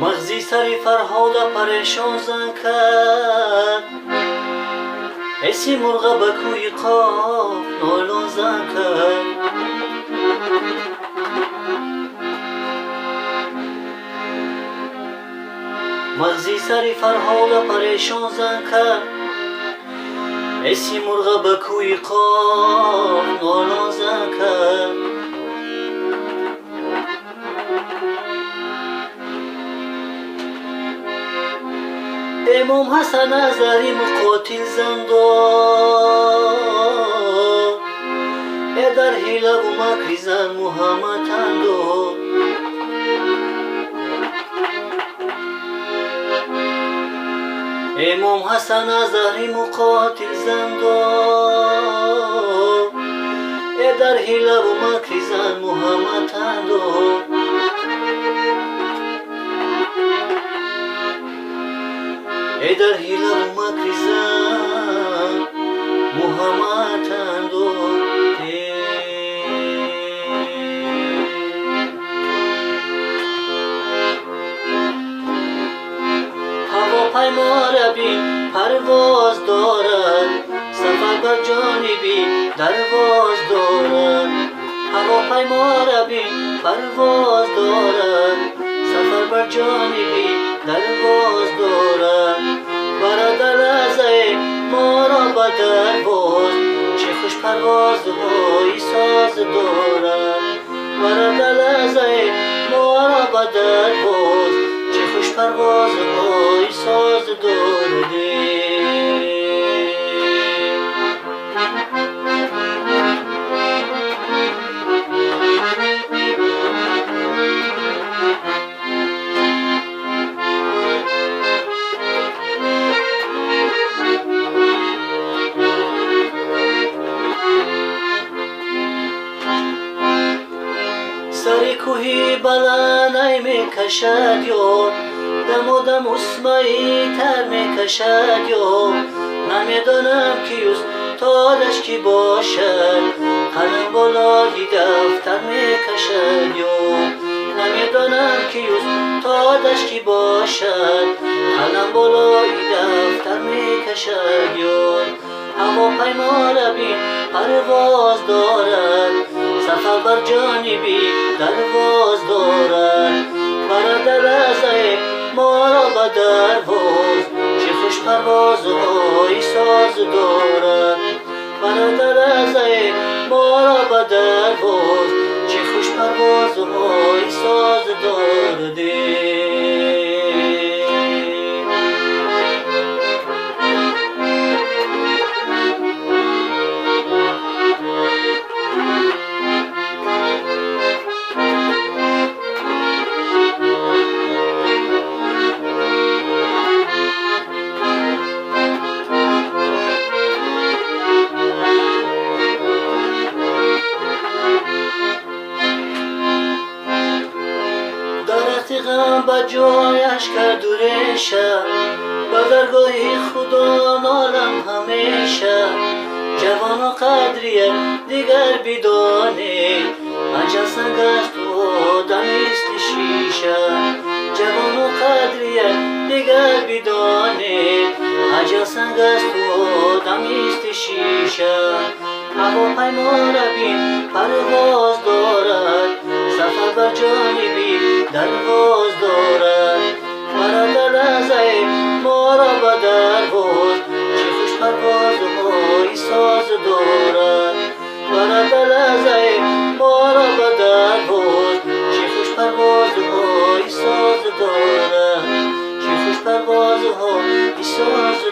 مغزی سری فرهاد پریشان زن کرد، حسی مرغ به کوی قاف نالان زن کرد. مغزی سری فرهاد پریشان زن کرد، حسی مرغ به کوی قاف نالان زن کرد. امام حسن عزری مقاتل زندان، در حیله و مکر زن محمد اندو. امام حسن عزری مقاتل زندان، در حیله و مکر زن محمد اندو. در حیله و مکر زن محمد اندو. هواپیما را بین پرواز دارد، سفر بر جانبی درواز دارد. هواپیما را بین پرواز دارد، سفر بر جانبی درواز دارد. برادر رضای ما را به درواز، چه خوش پروازهای ساز دارد. برادر رضای ما را به درواز، چه خوش پروازهای ساز دارد. سر کوهی بلند می کشد یار، دم و دم اسمعی تر می کشد یار. نمیدانم که استادش کی باشد، قلم بالای دفتر می کشد یار. نمیدانم که استادش کی باشد، قلم بالای دفتر می کشد یار. هواپیما را بین پرواز دارد، سفر بر جانبی درواز دارد. برادر رضای ما را به درواز، چه خوش پروازهای ساز دارد. برادر رضای ما را به درواز، چه خوش پروازهای ساز دارد. غم به جایش کرد و ریشه، به درگاه خدا نالم همیشه. جوان و قدریه دیگر بدانید، اجل سنگ است و آدم است شیشه. جوان و قدریه دیگر بدانید، اجل سنگ است و آدم است شیشه. هواپیما را بین پرواز دارد، سفر بر جانبی درواز دارد. برادر رضای ما را به درواز، چه خوش پروازهای ساز دارد. برادر رضای ما را به درواز، چه خوش پروازهای ساز دارد. چه خوش پروازهای ساز